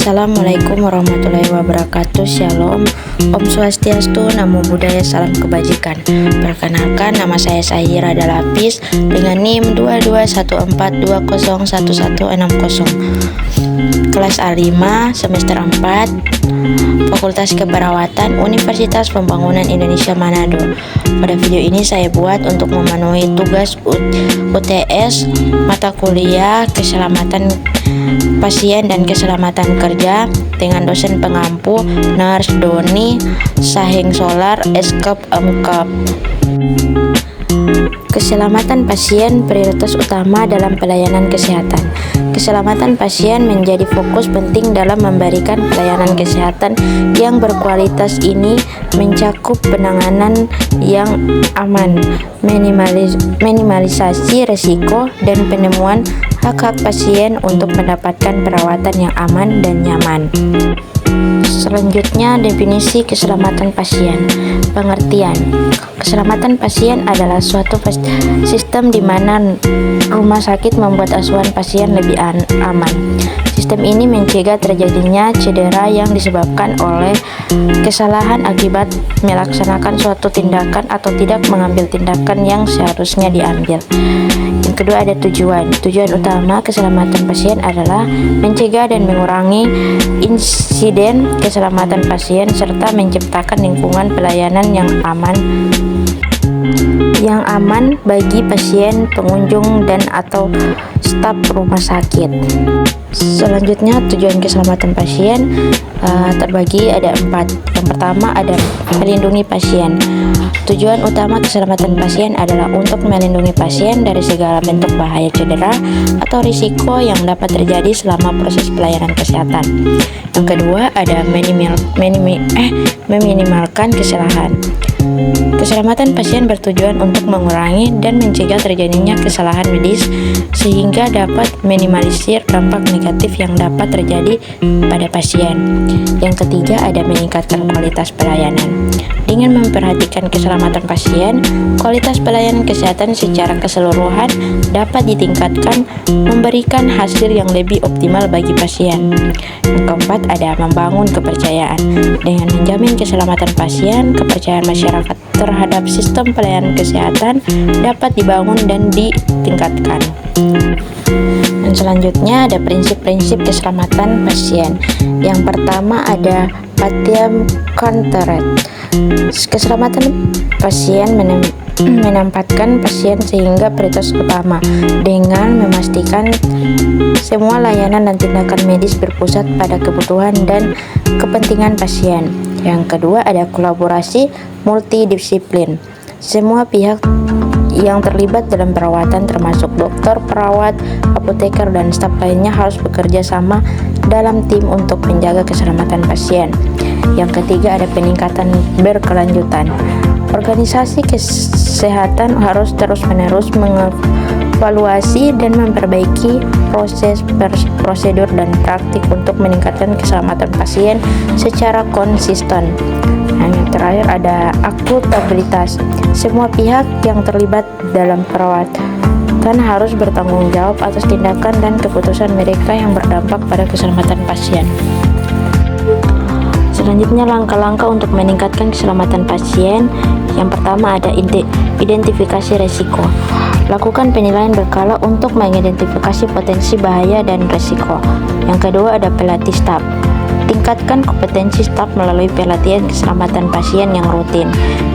Assalamualaikum warahmatullahi wabarakatuh. Shalom, Om Swastiastu, Namo Buddhaya, Salam Kebajikan. Perkenalkan, nama saya Sahira Dalapis dengan NIM 2214201160. Kelas A5, semester 4, Fakultas Keperawatan, Universitas Pembangunan Indonesia Manado. Pada video ini saya buat untuk memenuhi tugas UTS mata kuliah Keselamatan Pasien dan Keselamatan Kerja dengan dosen pengampu Nurse Doni Saheng Solar Eskap Emkap. Keselamatan pasien prioritas utama dalam pelayanan kesehatan. Keselamatan pasien menjadi fokus penting dalam memberikan pelayanan kesehatan yang berkualitas. Ini mencakup penanganan yang aman, minimalisasi risiko, dan penemuan hak-hak pasien untuk mendapatkan perawatan yang aman dan nyaman. Selanjutnya, definisi keselamatan pasien. Pengertian: keselamatan pasien adalah suatu sistem di mana rumah sakit membuat asuhan pasien lebih aman. Sistem ini mencegah terjadinya cedera yang disebabkan oleh kesalahan akibat melaksanakan suatu tindakan atau tidak mengambil tindakan yang seharusnya diambil. Yang kedua, ada tujuan. Tujuan utama keselamatan pasien adalah mencegah dan mengurangi insiden keselamatan pasien serta menciptakan lingkungan pelayanan yang aman bagi pasien, pengunjung, dan atau staf rumah sakit. Selanjutnya, tujuan keselamatan pasien terbagi ada 4. Yang pertama ada melindungi pasien. Tujuan utama keselamatan pasien adalah untuk melindungi pasien dari segala bentuk bahaya cedera atau risiko yang dapat terjadi selama proses pelayanan kesehatan. Yang kedua ada meminimalkan kesalahan. Keselamatan pasien bertujuan untuk mengurangi dan mencegah terjadinya kesalahan medis sehingga dapat minimalisir dampak negatif yang dapat terjadi pada pasien. Yang ketiga ada meningkatkan kualitas pelayanan. Dengan memperhatikan keselamatan pasien, kualitas pelayanan kesehatan secara keseluruhan dapat ditingkatkan, memberikan hasil yang lebih optimal bagi pasien. Yang keempat ada membangun kepercayaan. Dengan menjamin keselamatan pasien, kepercayaan masyarakat terhadap sistem pelayanan kesehatan dapat dibangun dan ditingkatkan. Dan selanjutnya ada prinsip-prinsip keselamatan pasien. Yang pertama ada Patiam Konteret. Keselamatan pasien menempatkan pasien sehingga prioritas utama dengan memastikan semua layanan dan tindakan medis berpusat pada kebutuhan dan kepentingan pasien. Yang kedua ada kolaborasi multidisiplin. Semua pihak yang terlibat dalam perawatan termasuk dokter, perawat, apoteker, dan staf lainnya harus bekerja sama dalam tim untuk menjaga keselamatan pasien. Yang ketiga ada peningkatan berkelanjutan. Organisasi kesehatan harus terus-menerus mengevaluasi dan memperbaiki prosedur dan praktik untuk meningkatkan keselamatan pasien secara konsisten. Dan yang terakhir ada akuntabilitas. Semua pihak yang terlibat dalam perawatan harus bertanggung jawab atas tindakan dan keputusan mereka yang berdampak pada keselamatan pasien. Selanjutnya, langkah-langkah untuk meningkatkan keselamatan pasien. Yang pertama ada identifikasi risiko. Lakukan penilaian berkala untuk mengidentifikasi potensi bahaya dan risiko. Yang kedua ada pelatih staf. Tingkatkan kompetensi staf melalui pelatihan keselamatan pasien yang rutin.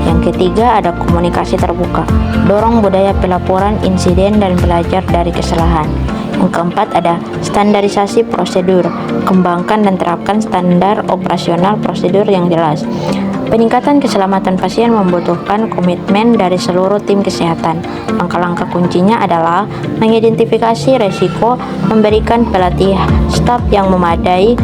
Yang ketiga ada komunikasi terbuka. Dorong budaya pelaporan insiden dan belajar dari kesalahan. Yang keempat ada standarisasi prosedur. Kembangkan dan terapkan standar operasional prosedur yang jelas. Peningkatan keselamatan pasien membutuhkan komitmen dari seluruh tim kesehatan. Langkah-langkah kuncinya adalah mengidentifikasi risiko, memberikan pelatihan staf yang memadai,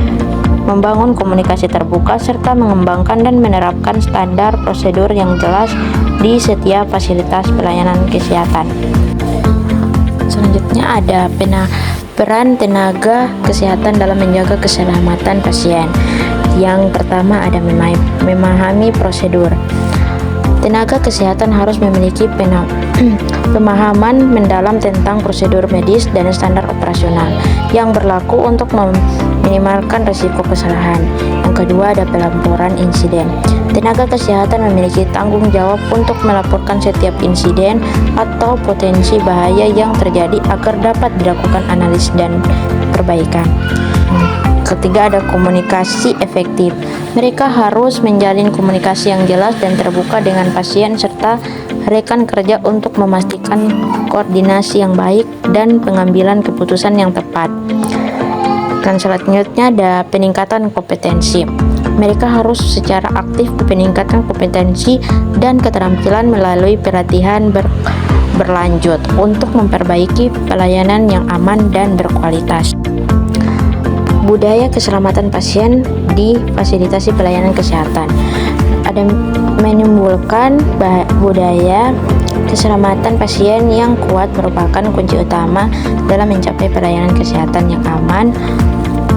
membangun komunikasi terbuka, serta mengembangkan dan menerapkan standar prosedur yang jelas di setiap fasilitas pelayanan kesehatan. Selanjutnya ada peran tenaga kesehatan dalam menjaga keselamatan pasien. Yang pertama ada memahami prosedur. Tenaga kesehatan harus memiliki pemahaman mendalam tentang prosedur medis dan standar operasional yang berlaku untuk meminimalkan risiko kesalahan. Yang kedua ada pelaporan insiden. Tenaga kesehatan memiliki tanggung jawab untuk melaporkan setiap insiden atau potensi bahaya yang terjadi agar dapat dilakukan analisis dan perbaikan. Ketiga ada komunikasi efektif. Mereka harus menjalin komunikasi yang jelas dan terbuka dengan pasien serta rekan kerja untuk memastikan koordinasi yang baik dan pengambilan keputusan yang tepat. Dan selanjutnya ada peningkatan kompetensi. Mereka harus secara aktif meningkatkan kompetensi dan keterampilan melalui pelatihan berlanjut untuk memperbaiki pelayanan yang aman dan berkualitas. Budaya keselamatan pasien di fasilitasi pelayanan kesehatan. Ada menimbulkan budaya keselamatan pasien yang kuat merupakan kunci utama dalam mencapai pelayanan kesehatan yang aman.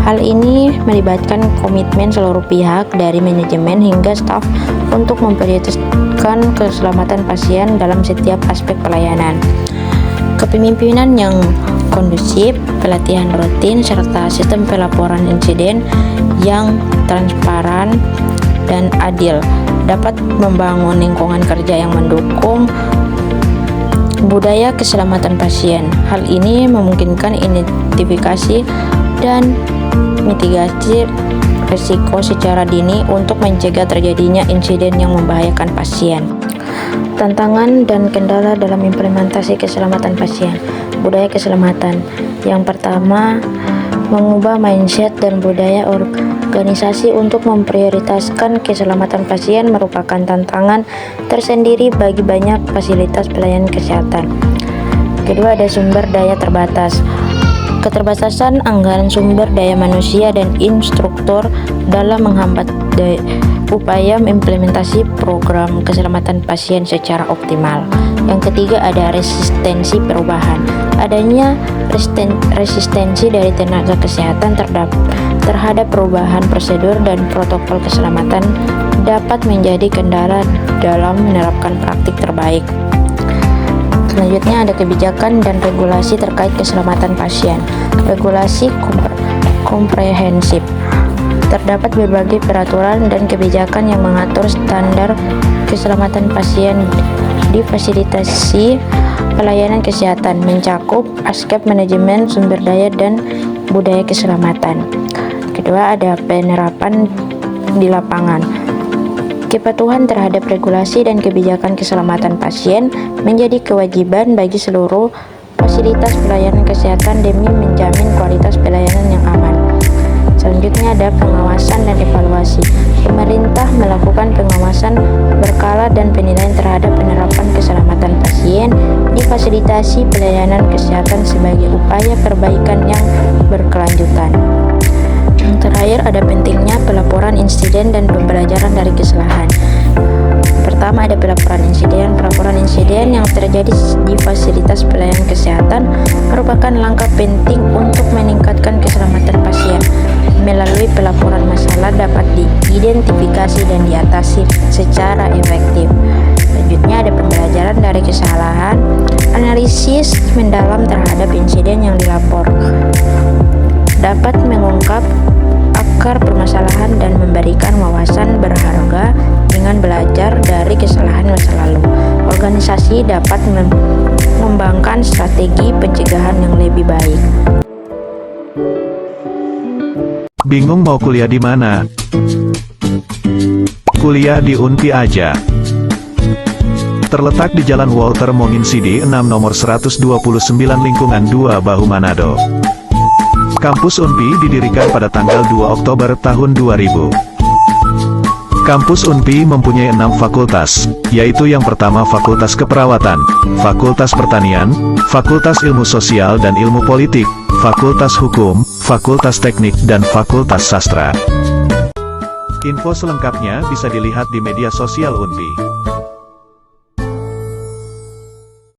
Hal ini melibatkan komitmen seluruh pihak dari manajemen hingga staf untuk memprioritaskan keselamatan pasien dalam setiap aspek pelayanan. Kepemimpinan yang kondusif, pelatihan rutin, serta sistem pelaporan insiden yang transparan dan adil dapat membangun lingkungan kerja yang mendukung budaya keselamatan pasien. Hal ini memungkinkan identifikasi dan mitigasi risiko secara dini untuk mencegah terjadinya insiden yang membahayakan pasien. Tantangan dan kendala dalam implementasi keselamatan pasien. Budaya keselamatan. Yang pertama, mengubah mindset dan budaya organisasi untuk memprioritaskan keselamatan pasien merupakan tantangan tersendiri bagi banyak fasilitas pelayanan kesehatan. Kedua, ada sumber daya terbatas. Keterbatasan anggaran sumber daya manusia dan instruktur dalam menghambat upaya implementasi program keselamatan pasien secara optimal. Yang ketiga ada resistensi perubahan. Adanya resistensi dari tenaga kesehatan terhadap perubahan prosedur dan protokol keselamatan dapat menjadi kendala dalam menerapkan praktik terbaik. Selanjutnya ada kebijakan dan regulasi terkait keselamatan pasien. Regulasi komprehensif. Terdapat berbagai peraturan dan kebijakan yang mengatur standar keselamatan pasien di fasilitasi pelayanan kesehatan, mencakup aspek manajemen sumber daya dan budaya keselamatan. Kedua ada penerapan di lapangan. Kepatuhan terhadap regulasi dan kebijakan keselamatan pasien menjadi kewajiban bagi seluruh fasilitas pelayanan kesehatan demi menjamin kualitas pelayanan yang aman. Selanjutnya ada pengawasan dan evaluasi. Pemerintah melakukan pengawasan berkala dan penilaian terhadap penerapan keselamatan pasien di fasilitasi pelayanan kesehatan sebagai upaya perbaikan yang berkelanjutan. Yang terakhir ada pentingnya pelaporan insiden dan pembelajaran dari kesalahan. Pertama ada pelaporan insiden. Pelaporan insiden yang terjadi di fasilitas pelayanan kesehatan merupakan langkah penting untuk meningkatkan keselamatan pasien. Melalui pelaporan masalah dapat diidentifikasi dan diatasi secara efektif. Selanjutnya ada pembelajaran dari kesalahan. Analisis mendalam terhadap insiden yang dilapor dapat mengungkap akar permasalahan dan memberikan wawasan berharga. Dengan belajar dari kesalahan masa lalu, organisasi dapat mengembangkan strategi pencegahan yang lebih baik. Bingung mau kuliah di mana? Kuliah di Unpi aja. Terletak di Jalan Walter Monginsidi 6 nomor 129 lingkungan 2 Bahu Manado. Kampus Unpi didirikan pada tanggal 2 Oktober tahun 2000. Kampus Unpi mempunyai 6 fakultas, yaitu yang pertama Fakultas Keperawatan, Fakultas Pertanian, Fakultas Ilmu Sosial dan Ilmu Politik, Fakultas Hukum, Fakultas Teknik dan Fakultas Sastra. Info selengkapnya bisa dilihat di media sosial Unpi.